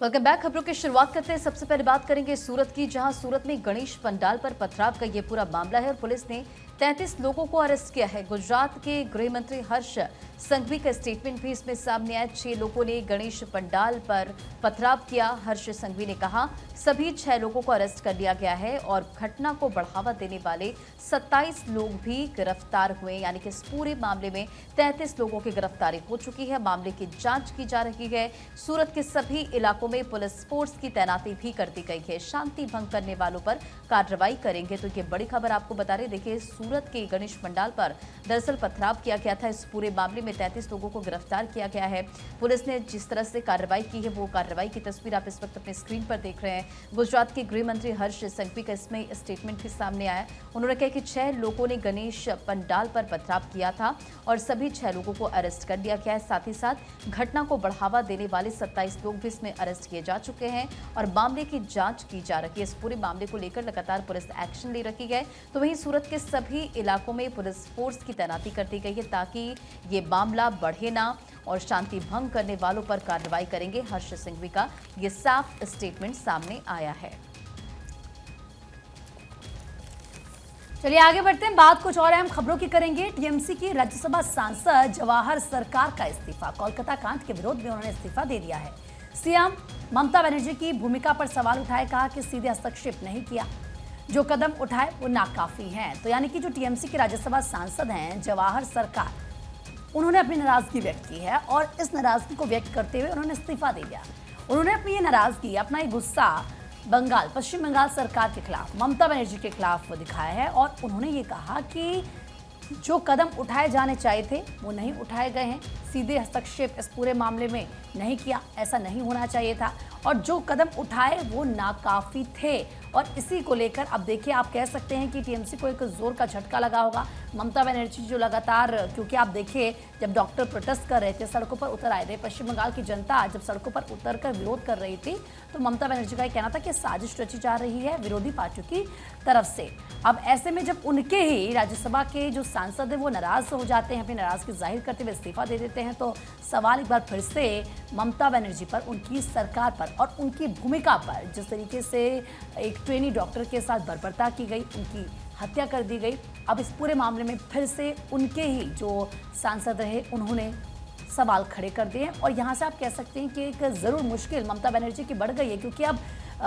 Welcome back. खबरों की शुरुआत करते हैं। सबसे पहले बात करेंगे सूरत की, जहां सूरत में गणेश पंडाल पर पथराव का ये पूरा मामला है और पुलिस ने 33 लोगों को अरेस्ट किया है। गुजरात के गृह मंत्री हर्ष संघवी का स्टेटमेंट भी इसमें सामने आया। 6 लोगों ने गणेश पंडाल पर पथराव किया। हर्ष संघवी ने कहा सभी 6 लोगों को अरेस्ट कर लिया गया है और घटना को बढ़ावा देने वाले 27 लोग भी गिरफ्तार हुए, यानी कि इस पूरे मामले में 33 लोगों की गिरफ्तारी हो चुकी है। मामले की जांच की जा रही है। सूरत के सभी इलाकों में पुलिस फोर्स की तैनाती भी कर दी गई है। शांति भंग करने वालों पर कार्रवाई करेंगे। तो ये बड़ी खबर आपको बता रहे। देखिए, सूरत के गणेश पंडाल पर दरअसल पथराव किया गया था। इस पूरे मामले में 33 लोगों को गिरफ्तार किया गया है। पुलिस ने जिस तरह से कार्रवाई की है, वो कार्रवाई की तस्वीर आप इस वक्त अपने स्क्रीन पर देख रहे हैं। गुजरात के गृह मंत्री हर्ष संघवी का इसमें स्टेटमेंट भी सामने आया। उन्होंने कहा कि 6 लोगों ने गणेश पंडाल पर पथराव किया था और सभी 6 लोगों को अरेस्ट कर लिया गया है। साथ ही साथ घटना को बढ़ावा देने वाले 27 लोग भी इसमें अरेस्ट किए जा चुके हैं और मामले की जांच की जा रही है। इस पूरे मामले को लेकर लगातार पुलिस एक्शन ले रही है। तो वहीं सूरत के सभी इलाकों में पुलिस फोर्स की तैनाती कर दी गई है ताकि ये मामला बढ़े ना और शांति भंग करने वालों पर कार्रवाई करेंगे। हर्ष संघवी का ये साफ स्टेटमेंट सामने आया है। चलिए आगे बढ़ते हैं। बात कुछ और अहम खबरों की करेंगे। टीएमसी की राज्यसभा सांसद जवाहर सरकार का इस्तीफा। कोलकाता कांड के विरोध में उन्होंने इस्तीफा दे दिया है। सीएम ममता बनर्जी की भूमिका पर सवाल उठाए, कहा कि सीधे हस्तक्षेप नहीं किया, जो कदम उठाए वो नाकाफी हैं। तो यानी कि जो टीएमसी के राज्यसभा सांसद हैं जवाहर सरकार, उन्होंने अपनी नाराजगी व्यक्त की है और इस नाराजगी को व्यक्त करते हुए उन्होंने इस्तीफा दे दिया। उन्होंने अपनी ये नाराजगी, अपना ये गुस्सा पश्चिम बंगाल सरकार के खिलाफ, ममता बनर्जी के खिलाफ दिखाया है और उन्होंने ये कहा कि जो कदम उठाए जाने चाहिए थे वो नहीं उठाए गए हैं। सीधे हस्तक्षेप इस पूरे मामले में नहीं किया, ऐसा नहीं होना चाहिए था और जो कदम उठाए वो नाकाफी थे। और इसी को लेकर अब देखिए, आप कह सकते हैं कि टीएमसी को एक जोर का झटका लगा होगा। ममता बनर्जी जो लगातार, क्योंकि आप देखिए जब डॉक्टर प्रोटेस्ट कर रहे थे, सड़कों पर उतर आए थे, पश्चिम बंगाल की जनता जब सड़कों पर उतर कर विरोध कर रही थी, तो ममता बनर्जी का ये कहना था कि साजिश रची जा रही है विरोधी पार्टियों की तरफ से। अब ऐसे में जब उनके ही राज्यसभा के जो सांसद हैं वो नाराज हो जाते हैं, अपनी नाराजगी जाहिर करते हुए इस्तीफा दे देते हैं, तो सवाल एक बार फिर से ममता बनर्जी पर, उनकी सरकार पर और उनकी भूमिका पर, जिस तरीके से एक ट्रेनी डॉक्टर के साथ बर्बरता की गई, उनकी हत्या कर दी गई। अब इस पूरे मामले में फिर से उनके ही जो सांसद रहे उन्होंने सवाल खड़े कर दिए और यहाँ से आप कह सकते हैं कि एक ज़रूर मुश्किल ममता बनर्जी की बढ़ गई है, क्योंकि अब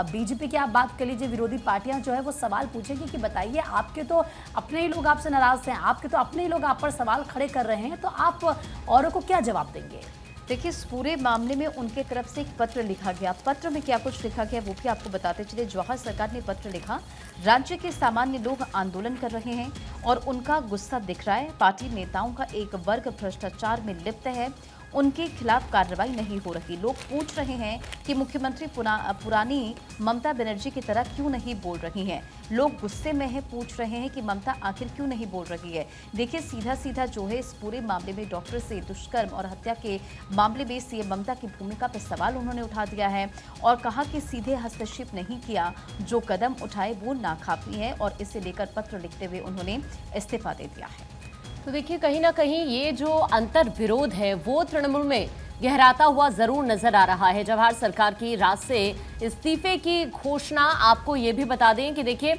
बीजेपी की आप बात कर लीजिए, विरोधी पार्टियां जो है वो सवाल पूछेंगी कि बताइए, आपके तो अपने ही लोग आपसे नाराज हैं, आपके तो अपने ही लोग आप पर सवाल खड़े कर रहे हैं, तो आप औरों को क्या जवाब देंगे। देखिए, इस पूरे मामले में उनके तरफ से एक पत्र लिखा गया। पत्र में क्या कुछ लिखा गया वो भी आपको बताते चले। जवाहर सरकार ने पत्र लिखा, राज्य के सामान्य लोग आंदोलन कर रहे हैं और उनका गुस्सा दिख रहा है। पार्टी नेताओं का एक वर्ग भ्रष्टाचार में लिप्त है, उनके खिलाफ कार्रवाई नहीं हो रही। लोग पूछ रहे हैं कि मुख्यमंत्री पुरानी ममता बनर्जी की तरह क्यों नहीं बोल रही हैं। लोग गुस्से में हैं, पूछ रहे हैं कि ममता आखिर क्यों नहीं बोल रही है। देखिए, सीधा सीधा जो है इस पूरे मामले में डॉक्टर से दुष्कर्म और हत्या के मामले में सीएम ममता की भूमिका पर सवाल उन्होंने उठा दिया है और कहा कि सीधे हस्तक्षेप नहीं किया, जो कदम उठाए वो नाकाफी है और इसे लेकर पत्र लिखते हुए उन्होंने इस्तीफा दे दिया है। तो देखिए, कहीं ना कहीं ये जो अंतर विरोध है वो तृणमूल में गहराता हुआ जरूर नजर आ रहा है। जवाहर सरकार की राज से इस्तीफे की घोषणा, आपको ये भी बता दें कि देखिए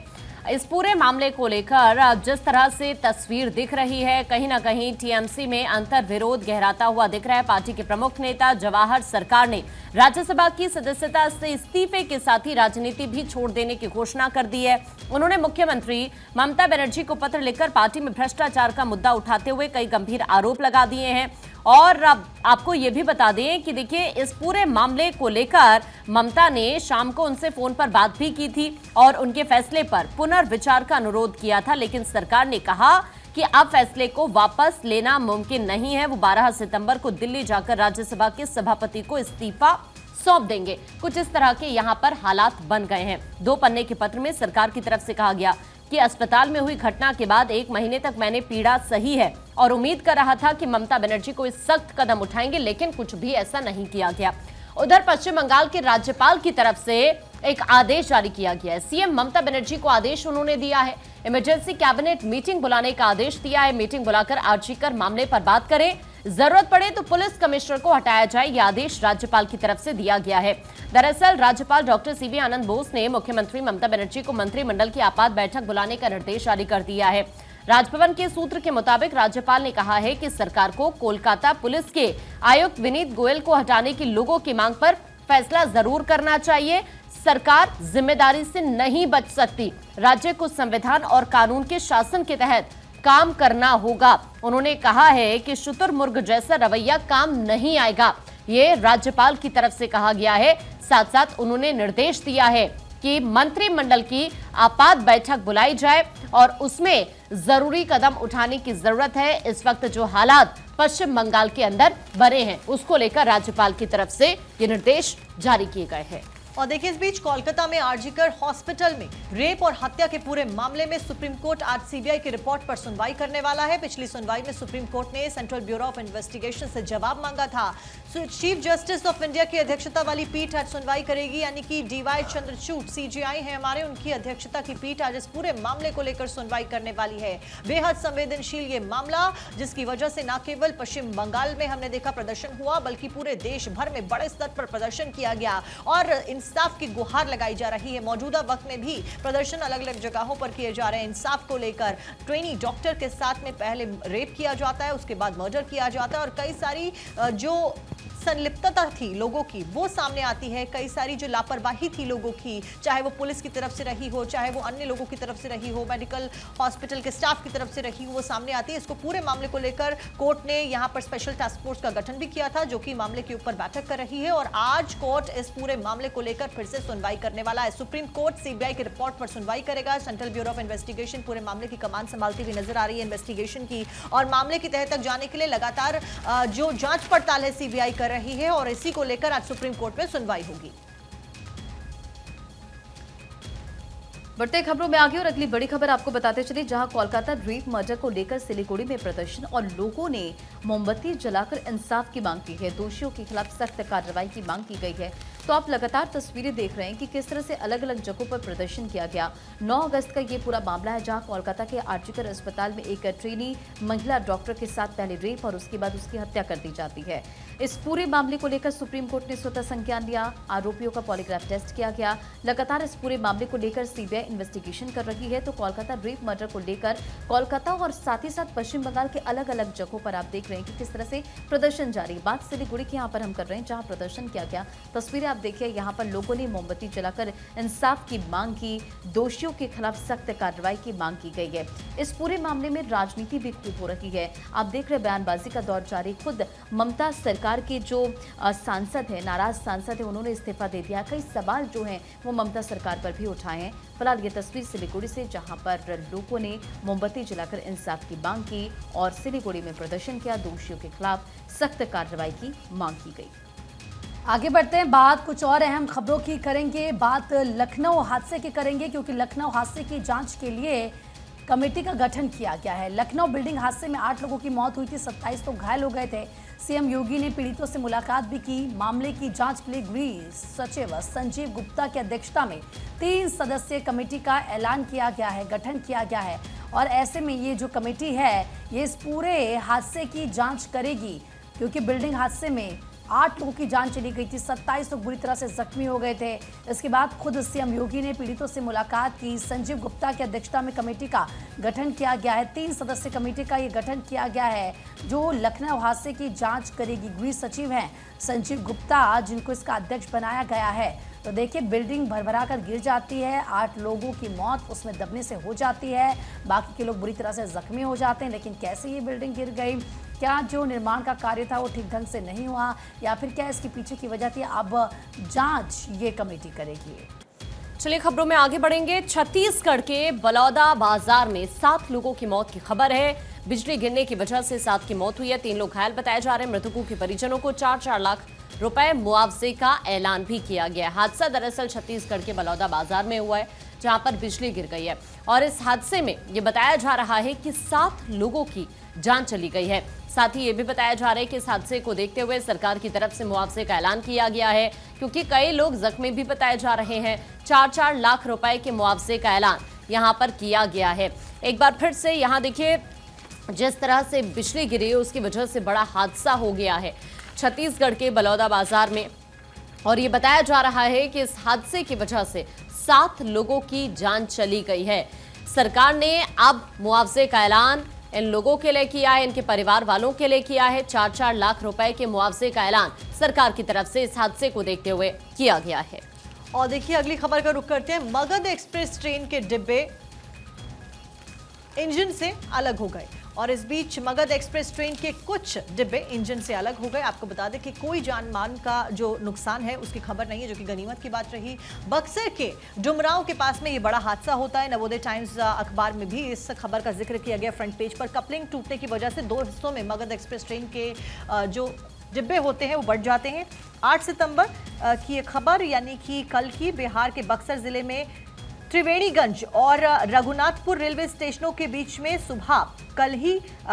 इस पूरे मामले को लेकर जिस तरह से तस्वीर दिख रही है, कहीं ना कहीं टीएमसी में अंतर विरोध गहराता हुआ दिख रहा है। पार्टी के प्रमुख नेता जवाहर सरकार ने राज्यसभा की सदस्यता से इस्तीफे के साथ ही राजनीति भी छोड़ देने की घोषणा कर दी है। उन्होंने मुख्यमंत्री ममता बनर्जी को पत्र लिखकर पार्टी में भ्रष्टाचार का मुद्दा उठाते हुए कई गंभीर आरोप लगा दिए हैं। और अब आपको ये भी बता दें कि देखिए इस पूरे मामले को लेकर ममता ने शाम को उनसे फोन पर बात भी की थी और उनके फैसले पर पुनर्विचार का अनुरोध किया था, लेकिन सरकार ने कहा कि अब फैसले को वापस लेना मुमकिन नहीं है। वो 12 सितंबर को दिल्ली जाकर राज्यसभा के सभापति को इस्तीफा सौंप देंगे। कुछ इस तरह के यहाँ पर हालात बन गए हैं। 2 पन्ने के पत्र में सरकार की तरफ से कहा गया कि अस्पताल में हुई घटना के बाद 1 महीने तक मैंने पीड़ा सही है और उम्मीद कर रहा था कि ममता बनर्जी को इस सख्त कदम उठाएंगे, लेकिन कुछ भी ऐसा नहीं किया गया। उधर पश्चिम बंगाल के राज्यपाल की तरफ से एक आदेश जारी किया गया है। सीएम ममता बनर्जी को आदेश उन्होंने दिया है, इमरजेंसी कैबिनेट मीटिंग बुलाने का आदेश दिया है। मीटिंग बुलाकर आर्जीकर मामले पर बात करें। जरूरत पड़े तो पुलिस कमिश्नर को हटाया जाए, यह आदेश राज्यपाल की तरफ से दिया गया है। दरअसल राज्यपाल डॉक्टर सीवी आनंद बोस ने मुख्यमंत्री ममता बनर्जी को मंत्रिमंडल की आपात बैठक बुलाने का निर्देश जारी कर दिया है। राजभवन के सूत्र के मुताबिक राज्यपाल ने कहा है कि सरकार को कोलकाता पुलिस के आयुक्त विनीत गोयल को हटाने की लोगों की मांग पर फैसला जरूर करना चाहिए। सरकार जिम्मेदारी से नहीं बच सकती, राज्य को संविधान और कानून के शासन के तहत काम करना होगा। उन्होंने कहा है कि शुतुरमुर्ग जैसा रवैया काम नहीं आएगा, ये राज्यपाल की तरफ से कहा गया है। साथ साथ उन्होंने निर्देश दिया है कि मंत्रिमंडल की आपात बैठक बुलाई जाए और उसमें जरूरी कदम उठाने की जरूरत है। इस वक्त जो हालात पश्चिम बंगाल के अंदर बने हैं उसको लेकर राज्यपाल की तरफ से ये निर्देश जारी किए गए हैं। और देखिए, इस बीच कोलकाता में आरजीकर हॉस्पिटल में रेप और हत्या के पूरे मामले में सुप्रीम कोर्ट आज सीबीआई की रिपोर्ट पर सुनवाई करने वाला है। पिछली सुनवाई में सुप्रीम कोर्ट ने सेंट्रल ब्यूरो ऑफ इन्वेस्टिगेशन से जवाब मांगा था। चीफ जस्टिस ऑफ इंडिया की अध्यक्षता वाली पीठ आज सुनवाई करेगी, यानी कि डीवाई चंद्रचूड़ सीजेआई है हमारे, उनकी अध्यक्षता की पीठ आज इस पूरे मामले को लेकर सुनवाई करने वाली है। बेहद संवेदनशील ये मामला, जिसकी वजह से न केवल पश्चिम बंगाल में हमने देखा प्रदर्शन हुआ, बल्कि पूरे देश भर में बड़े स्तर पर प्रदर्शन किया गया और इंसाफ की गुहार लगाई जा रही है। मौजूदा वक्त में भी प्रदर्शन अलग अलग जगहों पर किए जा रहे हैं इंसाफ को लेकर। ट्रेनी डॉक्टर के साथ में पहले रेप किया जाता है, उसके बाद मर्डर किया जाता है और कई सारी जो संलिप्तता थी लोगों की वो सामने आती है। कई सारी जो लापरवाही थी लोगों की, चाहे वो पुलिस की तरफ से रही हो, चाहे वो अन्य लोगों की तरफ से रही हो, मेडिकल हॉस्पिटल के स्टाफ की तरफ से रही हो, वो सामने आती है। इसको पूरे मामले को लेकर कोर्ट ने यहाँ पर स्पेशल टास्क फोर्स का गठन भी किया था, जो कि मामले के ऊपर बैठक कर रही है और आज कोर्ट इस पूरे मामले को लेकर फिर से सुनवाई करने वाला है। सुप्रीम कोर्ट सीबीआई की रिपोर्ट पर सुनवाई करेगा। सेंट्रल ब्यूरो ऑफ इन्वेस्टिगेशन पूरे मामले की कमान संभालती हुई नजर आ रही है इन्वेस्टिगेशन की, और मामले की तह तक जाने के लिए लगातार जो जांच पड़ताल है सीबीआई कर रही है और इसी को लेकर आज सुप्रीम कोर्ट में सुनवाई होगी। बढ़ते खबरों में आगे और अगली बड़ी खबर आपको बताते चले, जहां कोलकाता रेप मर्डर को लेकर सिलीगुड़ी में प्रदर्शन और लोगों ने मोमबत्ती जलाकर इंसाफ की मांग की है। दोषियों के खिलाफ सख्त कार्रवाई की मांग की गई है। तो आप लगातार तस्वीरें देख रहे हैं कि किस तरह से अलग अलग जगहों पर प्रदर्शन किया गया। 9 अगस्त का ये पूरा मामला है, जहां कोलकाता के आरजीकर अस्पताल में एक ट्रेनी महिला डॉक्टर के साथ पहले रेप और उसके बाद उसकी हत्या कर दी जाती है। इस पूरे मामले को लेकर सुप्रीम कोर्ट ने स्वतः संज्ञान लिया। आरोपियों का पॉलीग्राफ टेस्ट किया गया। लगातार इस पूरे मामले को लेकर सीबीआई इन्वेस्टिगेशन कर रही है। तो कोलकाता रेप मर्डर को लेकर कोलकाता और साथ ही साथ पश्चिम बंगाल के अलग अलग जगहों पर आप देख रहे हैं कि किस तरह से प्रदर्शन जारी। बात सिलीगुड़ी की यहाँ पर हम कर रहे हैं, जहाँ प्रदर्शन किया गया। तस्वीरें आप देखिए, यहाँ पर लोगों ने मोमबत्ती जलाकर इंसाफ की मांग की, दोषियों के खिलाफ सख्त कार्रवाई की मांग की गई है। इस पूरे मामले में राजनीति भी खूब हो रही है। आप देख रहे बयानबाजी का दौर जारी। खुद ममता सरकार के जो सांसद है, नाराज सांसद है, उन्होंने इस्तीफा दे दिया। कई सवाल जो हैं वो ममता सरकार पर भी उठाए हैं। फिलहाल ये तस्वीर सिलीगुड़ी से, जहां पर लोगों ने मोमबत्ती जलाकर इंसाफ की मांग की और सिलीगुड़ी में प्रदर्शन किया। दोषियों के खिलाफ सख्त कार्रवाई की मांग की गई। आगे बढ़ते हैं, बात कुछ और अहम खबरों की करेंगे। बात लखनऊ हादसे की करेंगे, क्योंकि लखनऊ हादसे की जांच के लिए कमेटी का गठन किया गया है। लखनऊ बिल्डिंग हादसे में 8 लोगों की मौत हुई थी, 27 लोग घायल हो गए थे। सीएम योगी ने पीड़ितों से मुलाकात भी की। मामले की जांच के लिए गृह सचिव संजीव गुप्ता की अध्यक्षता में 3 सदस्यीय कमेटी का ऐलान किया गया है, गठन किया गया है। और ऐसे में ये जो कमेटी है, ये इस पूरे हादसे की जांच करेगी, क्योंकि बिल्डिंग हादसे में 8 लोगों की जान चली गई थी, 27 लोग बुरी तरह से जख्मी हो गए थे। इसके बाद खुद सीएम योगी ने पीड़ितों से मुलाकात की। संजीव गुप्ता की अध्यक्षता में कमेटी का गठन किया गया है। 3 सदस्यीय कमेटी का ये गठन किया गया है, जो लखनऊ हादसे की जांच करेगी। गृह सचिव हैं संजीव गुप्ता, जिनको इसका अध्यक्ष बनाया गया है। तो देखिए, बिल्डिंग भरभरा कर गिर जाती है, 8 लोगों की मौत उसमें दबने से हो जाती है, बाकी के लोग बुरी तरह से जख्मी हो जाते हैं। लेकिन कैसे ये बिल्डिंग गिर गई, क्या जो निर्माण का कार्य था वो ठीक ढंग से नहीं हुआ, या फिर क्या इसके पीछे की वजह थी, अब जांच ये कमेटी करेगी। चलिए खबरों में आगे बढ़ेंगे। छत्तीसगढ़ के बलौदा बाजार में 7 लोगों की मौत की खबर है। बिजली गिरने की वजह से 7 की मौत हुई है, 3 लोग घायल बताए जा रहे हैं। मृतकों के परिजनों को 4-4 लाख रुपए मुआवजे का ऐलान भी किया गया। हादसा दरअसल छत्तीसगढ़ के बलौदा बाजार में हुआ है, जहां पर बिजली गिर गई है। और इस हादसे में ये बताया जा रहा है कि 7 लोगों की जान चली गई है। साथ ही ये भी बताया जा रहा है कि इस हादसे को देखते हुए सरकार की तरफ से मुआवजे का ऐलान किया गया है, क्योंकि कई लोग जख्मी भी बताए जा रहे हैं। 4-4 लाख रुपए के मुआवजे का ऐलान यहां पर किया गया है। एक बार फिर से यहां देखिए, जिस तरह से बिजली गिरी उसकी वजह से बड़ा हादसा हो गया है छत्तीसगढ़ के बलौदा बाजार में। और ये बताया जा रहा है कि इस हादसे की वजह से 7 लोगों की जान चली गई है। सरकार ने अब मुआवजे का ऐलान इन लोगों के लिए किया है, इनके परिवार वालों के लिए किया है। 4-4 लाख रुपए के मुआवजे का ऐलान सरकार की तरफ से इस हादसे को देखते हुए किया गया है। और देखिए अगली खबर का रुख करते हैं। मगध एक्सप्रेस ट्रेन के डिब्बे इंजन से अलग हो गए और इस बीच मगध एक्सप्रेस ट्रेन के कुछ डिब्बे इंजन से अलग हो गए। आपको बता दें कि कोई जान माल का जो नुकसान है उसकी खबर नहीं है, जो कि गनीमत की बात रही। बक्सर के डुमरांव के पास में ये बड़ा हादसा होता है। नवोदय टाइम्स अखबार में भी इस खबर का जिक्र किया गया फ्रंट पेज पर। कपलिंग टूटने की वजह से 2 हिस्सों में मगध एक्सप्रेस ट्रेन के जो डिब्बे होते हैं वो बढ़ जाते हैं। 8 सितंबर की ये खबर, यानी कि कल की, बिहार के बक्सर जिले में त्रिवेणीगंज और रघुनाथपुर रेलवे स्टेशनों के बीच में सुबह कल ही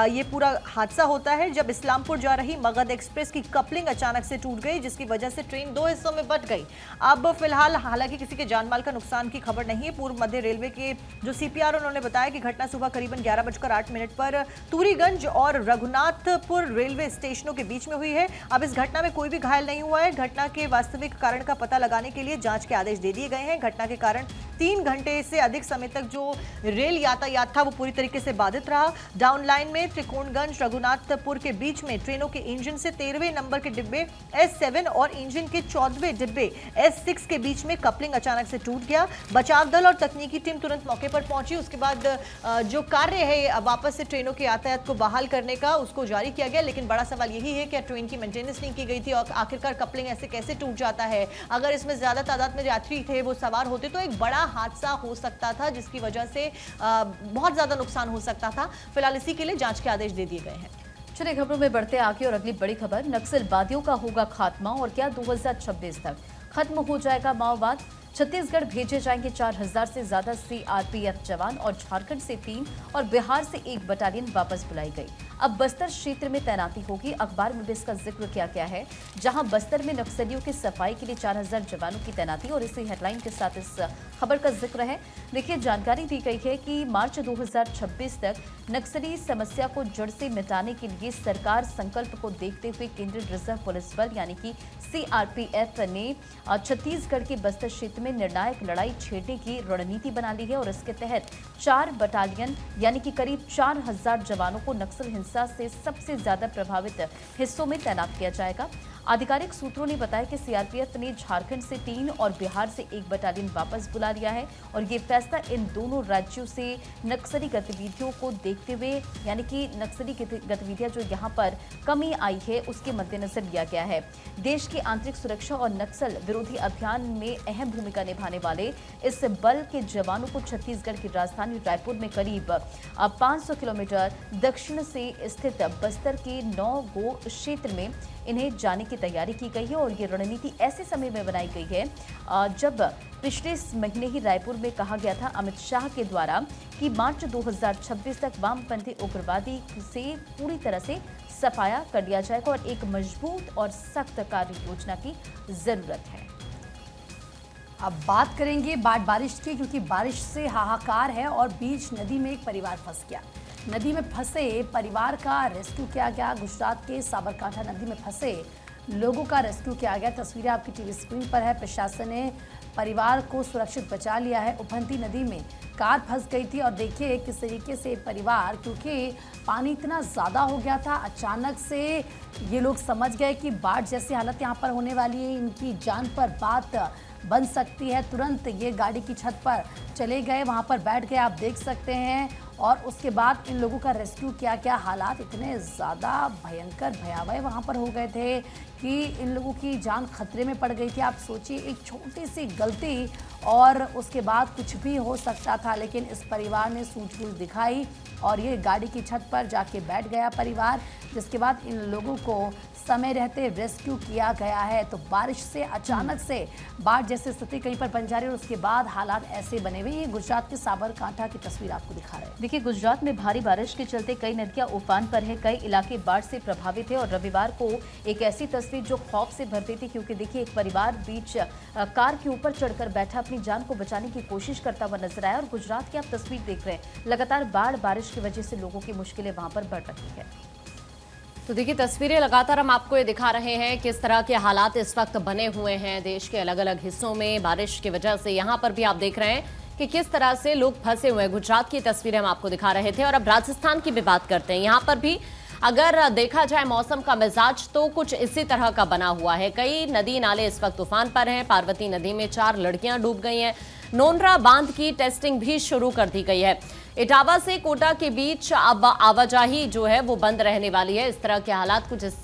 ये पूरा हादसा होता है, जब इस्लामपुर जा रही मगध एक्सप्रेस की कपलिंग अचानक से टूट गई, जिसकी वजह से ट्रेन 2 हिस्सों में बंट गई। अब फिलहाल हालांकि किसी के जानमाल का नुकसान की खबर नहीं है। पूर्व मध्य रेलवे के जो सीपीआर उन्होंने बताया कि घटना सुबह करीबन 11:08 पर तुरीगंज और रघुनाथपुर रेलवे स्टेशनों के बीच में हुई है। अब इस घटना में कोई भी घायल नहीं हुआ है। घटना के वास्तविक कारण का पता लगाने के लिए जांच के आदेश दे दिए गए हैं। घटना के कारण 3 घंटे से अधिक समय तक जो रेल यातायात था वो पूरी तरीके से बाधित रहा। डाउन लाइन में त्रिकोणगंज रघुनाथपुर के बीच में ट्रेनों के इंजन से 13वें नंबर के डिब्बे S7 और इंजन के 14वें डिब्बे S6 के बीच में कपलिंग अचानक से टूट गया। बचाव दल और तकनीकी टीम तुरंत मौके पर पहुंची। उसके बाद जो कार्य है वापस से ट्रेनों के यातायात को बहाल करने का, उसको जारी किया गया। लेकिन बड़ा सवाल यही है कि ट्रेन की मेंटेनेंस नहीं की गई थी और आखिरकार कपलिंग ऐसे कैसे टूट जाता है। अगर इसमें ज्यादा तादाद में यात्री थे, वो सवार होते, तो एक बड़ा हादसा हो सकता था, जिसकी वजह से बहुत ज्यादा नुकसान हो सकता था। फिलहाल इसी के लिए जांच के आदेश दे दिए गए हैं। चलिए खबरों में बढ़ते आगे और अगली बड़ी खबर, नक्सलवादियों का होगा खात्मा और क्या 2026 तक खत्म हो जाएगा माओवाद। छत्तीसगढ़ भेजे जाएंगे 4000 से ज्यादा सीआरपीएफ जवान और झारखंड से 3 और बिहार से 1 बटालियन वापस बुलाई गई। अब बस्तर क्षेत्र में तैनाती होगी। अखबार में भी इसका जिक्र किया गया है, जहां बस्तर में नक्सलियों की सफाई के लिए 4000 जवानों की तैनाती, और इसी हेडलाइन के साथ इस खबर का जिक्र है। देखिए, जानकारी दी गई है कि मार्च 2026 तक नक्सली समस्या को जड़ से मिटाने के लिए सरकार संकल्प को देखते हुए केंद्रीय रिजर्व पुलिस बल यानी कि सीआरपीएफ ने छत्तीसगढ़ के बस्तर क्षेत्र में निर्णायक लड़ाई छेड़ने की रणनीति बना ली है और इसके तहत 4 बटालियन यानी कि करीब 4000 जवानों को नक्सल हिंसा से सबसे ज्यादा प्रभावित हिस्सों में तैनात किया जाएगा। आधिकारिक सूत्रों ने बताया कि सीआरपीएफ ने झारखंड से 3 और बिहार से 1 बटालियन वापस बुला लिया है और ये फैसला इन दोनों राज्यों से नक्सली गतिविधियों को देखते हुए, यानी कि नक्सली गतिविधियां जो यहां पर कमी आई है उसके मद्देनजर लिया गया है। देश की आंतरिक सुरक्षा और नक्सल विरोधी अभियान में अहम भूमिका निभाने वाले इस बल के जवानों को छत्तीसगढ़ की राजधानी रायपुर में करीब 500 किलोमीटर दक्षिण से स्थित बस्तर के 9 गो क्षेत्र में इन्हें जाने की तैयारी की गई है और ये रणनीति ऐसे समय में बनाई गई है जब पिछले महीने ही रायपुर में कहा गया था अमित शाह के द्वारा कि मार्च 2026 तक वामपंथी उग्रवादी से पूरी तरह से सफाया कर दिया जाएगा और एक मजबूत और सख्त कार्य योजना की जरूरत है। अब बात करेंगे बारिश की, क्योंकि बारिश से हाहाकार है और बीच नदी में एक परिवार फंस गया। नदी में फंसे परिवार का रेस्क्यू किया गया। गुजरात के साबरकांठा नदी में फंसे लोगों का रेस्क्यू किया गया। तस्वीरें आपकी टीवी स्क्रीन पर है। प्रशासन ने परिवार को सुरक्षित बचा लिया है। उफनती नदी में कार फंस गई थी और देखिए किस तरीके से परिवार, क्योंकि पानी इतना ज़्यादा हो गया था, अचानक से ये लोग समझ गए कि बाढ़ जैसी हालत यहाँ पर होने वाली है, इनकी जान पर बात बन सकती है। तुरंत ये गाड़ी की छत पर चले गए, वहाँ पर बैठ गए, आप देख सकते हैं, और उसके बाद इन लोगों का रेस्क्यू किया गया। हालात इतने ज़्यादा भयंकर भयावह वहाँ पर हो गए थे कि इन लोगों की जान खतरे में पड़ गई थी। आप सोचिए, एक छोटी सी गलती और उसके बाद कुछ भी हो सकता था, लेकिन इस परिवार ने सूझबूझ दिखाई और ये गाड़ी की छत पर जाके बैठ गया परिवार, जिसके बाद इन लोगों को समय रहते रेस्क्यू किया गया है। तो बारिश से अचानक से बाढ़ जैसी स्थिति कहीं पर बन जा रही है और उसके बाद हालात ऐसे बने हुए। ये गुजरात के साबरकांठा की तस्वीर आपको दिखा रहे हैं। देखिए, गुजरात में भारी बारिश के चलते कई नदियां उफान पर हैं, कई इलाके बाढ़ से प्रभावित हैं और रविवार को एक ऐसी तस्वीर जो खौफ से भर देती, क्योंकि देखिए एक परिवार बीच कार के ऊपर चढ़कर बैठा अपनी जान को बचाने की कोशिश करता हुआ नजर आया। और गुजरात की आप तस्वीर देख रहे हैं, लगातार बाढ़ बारिश की वजह से लोगों की मुश्किलें वहां पर बढ़ रही है। तो देखिए, तस्वीरें लगातार हम आपको ये दिखा रहे हैं किस तरह के हालात इस वक्त बने हुए हैं देश के अलग अलग हिस्सों में बारिश की वजह से। यहाँ पर भी आप देख रहे हैं कि किस तरह से लोग फंसे हुए हैं। गुजरात की तस्वीरें हम आपको दिखा रहे थे और अब राजस्थान की भी बात करते हैं। यहाँ पर भी अगर देखा जाए मौसम का मिजाज तो कुछ इसी तरह का बना हुआ है। कई नदी नाले इस वक्त तूफान पर हैं। पार्वती नदी में 4 लड़कियां डूब गई हैं। नोनरा बांध की टेस्टिंग भी शुरू कर दी गई है। इटावा से कोटा के बीच अब आवाजाही जो है वो बंद रहने वाली है। इस तरह के हालात कुछ इस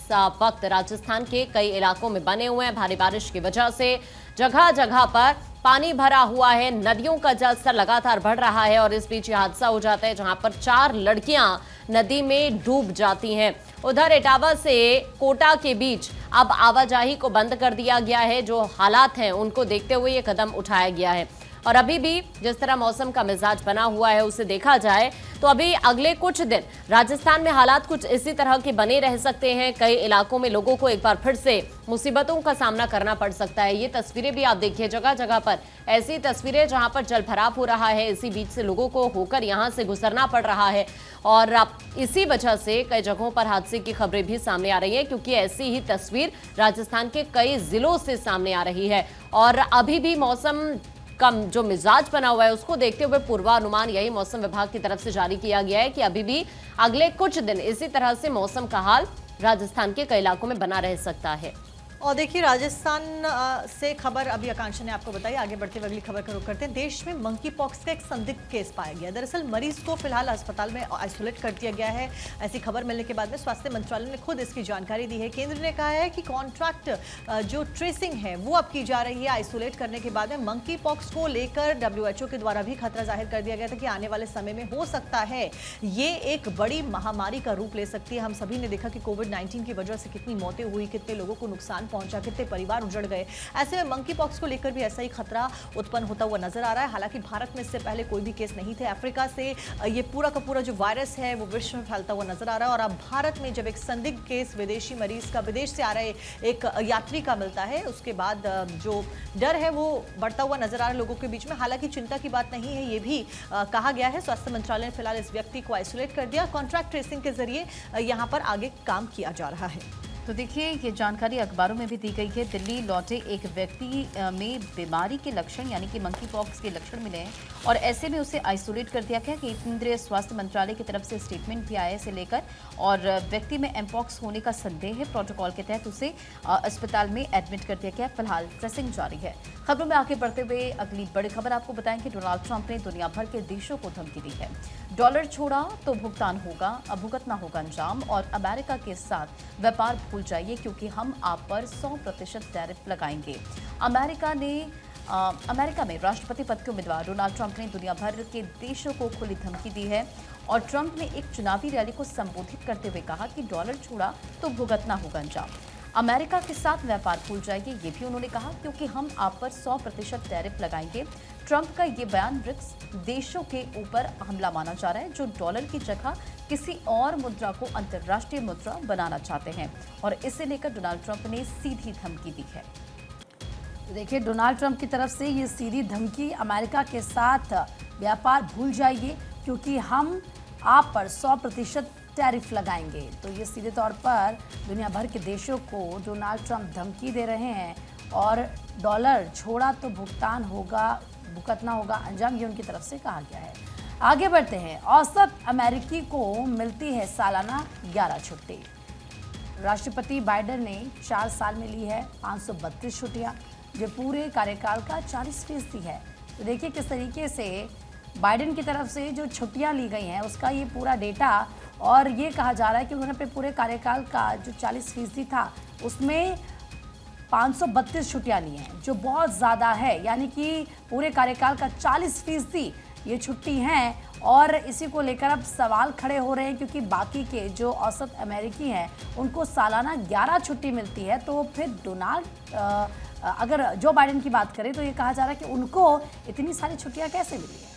वक्त राजस्थान के कई इलाकों में बने हुए हैं। भारी बारिश की वजह से जगह जगह पर पानी भरा हुआ है, नदियों का जलस्तर लगातार बढ़ रहा है और इस बीच ये हादसा हो जाता है जहां पर 4 लड़कियां नदी में डूब जाती हैं। उधर इटावा से कोटा के बीच अब आवाजाही को बंद कर दिया गया है। जो हालात हैं उनको देखते हुए ये कदम उठाया गया है। और अभी भी जिस तरह मौसम का मिजाज बना हुआ है उसे देखा जाए तो अभी अगले कुछ दिन राजस्थान में हालात कुछ इसी तरह के बने रह सकते हैं। कई इलाकों में लोगों को एक बार फिर से मुसीबतों का सामना करना पड़ सकता है। ये तस्वीरें भी आप देखिए, जगह जगह पर ऐसी तस्वीरें जहां पर जल भराव हो रहा है, इसी बीच से लोगों को होकर यहां से गुजरना पड़ रहा है और इसी वजह से कई जगहों पर हादसे की खबरें भी सामने आ रही है, क्योंकि ऐसी ही तस्वीर राजस्थान के कई जिलों से सामने आ रही है। और अभी भी मौसम का जो मिजाज बना हुआ है उसको देखते हुए पूर्वानुमान यही मौसम विभाग की तरफ से जारी किया गया है कि अभी भी अगले कुछ दिन इसी तरह से मौसम का हाल राजस्थान के कई इलाकों में बना रह सकता है। और देखिए, राजस्थान से खबर अभी आकांक्षा ने आपको बताई। आगे बढ़ते हुए अगली खबर का रुख करते हैं। देश में मंकी पॉक्स का एक संदिग्ध केस पाया गया। दरअसल मरीज को फिलहाल अस्पताल में आइसोलेट कर दिया गया है। ऐसी खबर मिलने के बाद में स्वास्थ्य मंत्रालय ने खुद इसकी जानकारी दी है। केंद्र ने कहा है कि कॉन्ट्रैक्ट जो ट्रेसिंग है वो अब की जा रही है। आइसोलेट करने के बाद में मंकी पॉक्स को लेकर WHO के द्वारा भी खतरा जाहिर कर दिया गया था कि आने वाले समय में हो सकता है ये एक बड़ी महामारी का रूप ले सकती है। हम सभी ने देखा कि कोविड-19 की वजह से कितनी मौतें हुई, कितने लोगों को नुकसान पहुंचा, कितने परिवार उजड़ गए। ऐसे में मंकी पॉक्स को लेकर भी ऐसा ही खतरा उत्पन्न होता हुआ नजर आ रहा है। हालांकि भारत में इससे पहले कोई भी केस नहीं थे। अफ्रीका से ये पूरा का पूरा जो वायरस है वो विश्व में फैलता हुआ नजर आ रहा है और अब भारत में जब एक संदिग्ध केस विदेशी मरीज का, विदेश से आ रहे एक यात्री का मिलता है, उसके बाद जो डर है वो बढ़ता हुआ नजर आ रहा है लोगों के बीच में। हालांकि चिंता की बात नहीं है, ये भी कहा गया है। स्वास्थ्य मंत्रालय ने फिलहाल इस व्यक्ति को आइसोलेट कर दिया। कॉन्ट्रैक्ट ट्रेसिंग के जरिए यहाँ पर आगे काम किया जा रहा है। तो देखिए, ये जानकारी अखबारों में भी दी गई है। दिल्ली लौटे एक व्यक्ति में बीमारी के लक्षण यानी कि मंकी पॉक्स के लक्षण मिले हैं और ऐसे में उसे आइसोलेट कर दिया गया। केंद्रीय स्वास्थ्य मंत्रालय की तरफ से स्टेटमेंट भी आया इसे लेकर और व्यक्ति में एमपॉक्स होने का संदेह है। प्रोटोकॉल के तहत उसे अस्पताल में एडमिट कर दिया गया। फिलहाल ट्रेसिंग जारी है। खबरों में आगे बढ़ते हुए अगली बड़ी खबर आपको बताएंगे। डोनाल्ड ट्रंप ने दुनिया भर के देशों को धमकी दी है। डॉलर छोड़ा तो भुगतान होगा, अब भुगतना होगा अंजाम और अमेरिका के साथ व्यापार भूल जाइए क्योंकि हम आप पर 100% टैरिफ लगाएंगे। अमेरिका में राष्ट्रपति पद के उम्मीदवार डोनाल्ड ट्रंप ने दुनिया भर के देशों को खुली धमकी दी है और ट्रंप ने एक चुनावी रैली को संबोधित करते हुए कहा कि डॉलर छोड़ा तो भुगतना होगा अंजाम। अमेरिका के साथ व्यापार भूल जाइए, ये भी उन्होंने कहा क्योंकि हम आप पर 100% टैरिफ लगाएंगे। ट्रंप का ये बयान ब्रिक्स देशों के ऊपर हमला माना जा रहा है जो डॉलर की जगह किसी और मुद्रा को अंतर्राष्ट्रीय मुद्रा बनाना चाहते हैं और इसे लेकर डोनाल्ड ट्रंप ने सीधी धमकी दी है। देखिए, डोनाल्ड ट्रंप की तरफ से ये सीधी धमकी, अमेरिका के साथ व्यापार भूल जाइए क्योंकि हम आप पर 100% टैरिफ लगाएंगे। तो ये सीधे तौर पर दुनिया भर के देशों को डोनाल्ड ट्रंप धमकी दे रहे हैं और डॉलर छोड़ा तो भुगतना होगा अंजाम, ये उनकी तरफ से कहा गया है। आगे बढ़ते हैं। औसत अमेरिकी को मिलती है सालाना 11 छुट्टी। राष्ट्रपति बाइडेन ने 4 साल में ली है 532 छुट्टियाँ, जो पूरे कार्यकाल का 40% है। तो देखिए किस तरीके से बाइडेन की तरफ से जो छुट्टियां ली गई हैं उसका ये पूरा डेटा और ये कहा जा रहा है कि उन्होंने अपने पूरे कार्यकाल का जो 40% था उसमें 532 छुट्टियां ली हैं, जो बहुत ज़्यादा है। यानी कि पूरे कार्यकाल का 40% ये छुट्टी हैं और इसी को लेकर अब सवाल खड़े हो रहे हैं क्योंकि बाकी के जो औसत अमेरिकी हैं उनको सालाना 11 छुट्टी मिलती है। तो फिर अगर जो बाइडेन की बात करें तो ये कहा जा रहा है कि उनको इतनी सारी छुट्टियां कैसे मिली है।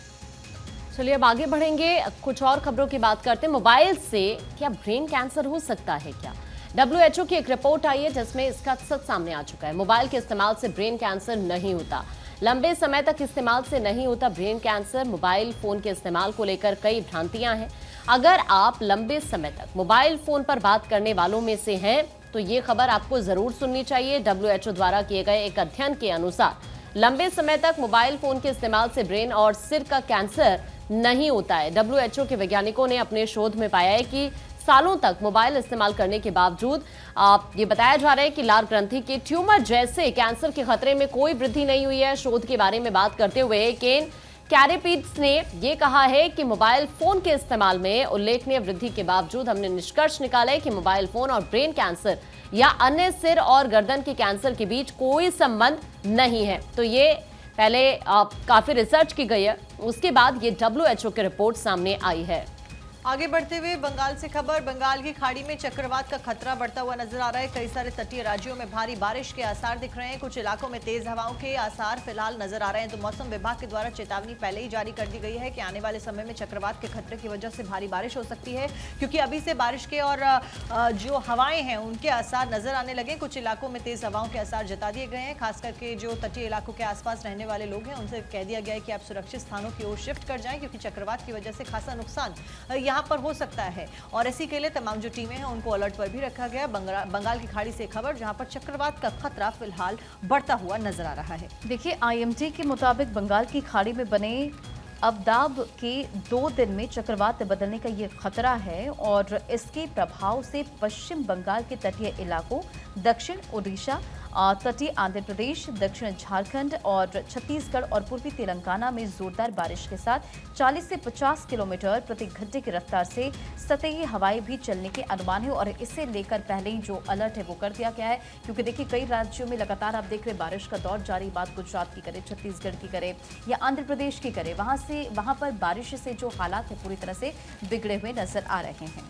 चलिए अब आगे बढ़ेंगे, कुछ और खबरों की बात करते हैं। मोबाइल से क्या ब्रेन कैंसर हो सकता है क्या? WHO की एक रिपोर्ट आई है जिसमें इसका सच सामने आ चुका है। मोबाइल के इस्तेमाल से ब्रेन कैंसर नहीं होता। लंबे समय तक इस्तेमाल से नहीं होता ब्रेन कैंसर। मोबाइल फोन के इस्तेमाल को लेकर कई भ्रांतियां हैं। अगर आप लंबे समय तक मोबाइल फोन पर बात करने वालों में से हैं तो ये खबर आपको जरूर सुननी चाहिए। WHO द्वारा किए गए एक अध्ययन के अनुसार लंबे समय तक मोबाइल फोन के इस्तेमाल से ब्रेन और सिर का कैंसर नहीं होता है। WHO के वैज्ञानिकों ने अपने शोध में पाया है कि सालों तक मोबाइल इस्तेमाल करने के बावजूद ये बताया जा रहा है कि लार ग्रंथि के ट्यूमर जैसे कैंसर के खतरे में कोई वृद्धि नहीं हुई है। शोध के बारे में बात करते हुए केन कैरेपीड्स ने यह कहा है कि मोबाइल फोन के इस्तेमाल में उल्लेखनीय वृद्धि के बावजूद हमने निष्कर्ष निकाला है कि मोबाइल फोन और ब्रेन कैंसर या अन्य सिर और गर्दन के कैंसर के बीच कोई संबंध नहीं है। तो ये पहले काफी रिसर्च की गई है, उसके बाद ये WHO की रिपोर्ट सामने आई है। आगे बढ़ते हुए बंगाल से खबर। बंगाल की खाड़ी में चक्रवात का खतरा बढ़ता हुआ नजर आ रहा है। कई सारे तटीय राज्यों में भारी बारिश के आसार दिख रहे हैं। कुछ इलाकों में तेज हवाओं के आसार फिलहाल नजर आ रहे हैं। तो मौसम विभाग के द्वारा चेतावनी पहले ही जारी कर दी गई है कि आने वाले समय में चक्रवात के खतरे की वजह से भारी बारिश हो सकती है, क्योंकि अभी से बारिश के और जो हवाएं हैं उनके आसार नजर आने लगे। कुछ इलाकों में तेज हवाओं के आसार जता दिए गए हैं। खास करके जो तटीय इलाकों के आसपास रहने वाले लोग हैं उनसे कह दिया गया है कि आप सुरक्षित स्थानों की ओर शिफ्ट कर जाएं, क्योंकि चक्रवात की वजह से खासा नुकसान यहाँ पर हो सकता है। और इसी के लिए तमाम जो टीमें हैं उनको अलर्ट पर भी रखा गया। बंगाल की खाड़ी से खबर, जहां पर चक्रवात का खतरा फिलहाल बढ़ता हुआ नजर आ रहा है। देखिए, IMD के मुताबिक बंगाल की खाड़ी में बने अवदाब के 2 दिन में चक्रवात बदलने का ये खतरा है और इसके प्रभाव से पश्चिम बंगाल के तटीय इलाकों, दक्षिण ओडिशा, तटीय आंध्र प्रदेश, दक्षिण झारखंड और छत्तीसगढ़ और पूर्वी तेलंगाना में जोरदार बारिश के साथ 40 से 50 किलोमीटर प्रति घंटे की रफ्तार से सतही हवाएं भी चलने के अनुमान है। और इसे लेकर पहले ही जो अलर्ट है वो कर दिया गया है, क्योंकि देखिए कई राज्यों में लगातार आप देख रहे बारिश का दौर जारी। बात गुजरात की करें, छत्तीसगढ़ की करें या आंध्र प्रदेश की करें, वहां पर बारिश से जो हालात है पूरी तरह से बिगड़े हुए नजर आ रहे हैं।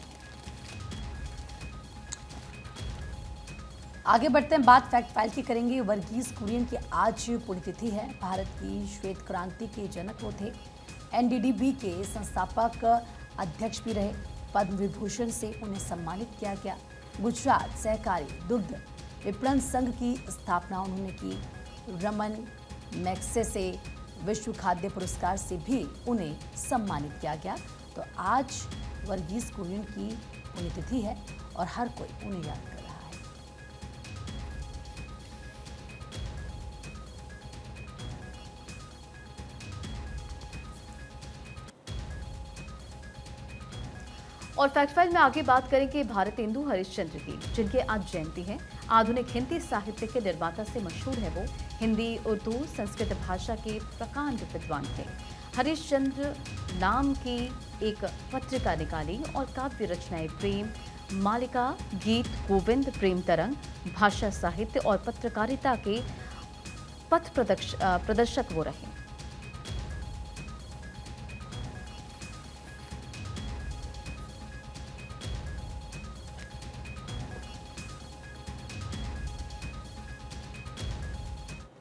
आगे बढ़ते हैं, बात फैक्ट फाइल की करेंगे। वर्गीस कुरियन की आज पुण्यतिथि है। भारत की श्वेत क्रांति के जनक वो थे। NDDB के संस्थापक अध्यक्ष भी रहे। पद्म विभूषण से उन्हें सम्मानित किया गया। गुजरात सहकारी दुग्ध विपणन संघ की स्थापना उन्होंने की। रमन मैग्सेसे विश्व खाद्य पुरस्कार से भी उन्हें सम्मानित किया गया। तो आज वर्गीस कुरियन की पुण्यतिथि है और हर कोई उन्हें याद कर रहा है। और फैक्ट फाइल में आगे बात करेंगे भारतेंदु हरिश्चंद्र की, जिनके आज जयंती है। आधुनिक हिंदी साहित्य के निर्माता से मशहूर है वो। हिंदी, उर्दू, संस्कृत भाषा के प्रकांड विद्वान थे। हरिश्चंद्र नाम की एक पत्रिका निकाली और काव्य रचनाएं प्रेम मालिका, गीत गोविंद, प्रेम तरंग, भाषा साहित्य और पत्रकारिता के पथ प्रदर्शक वो रहे।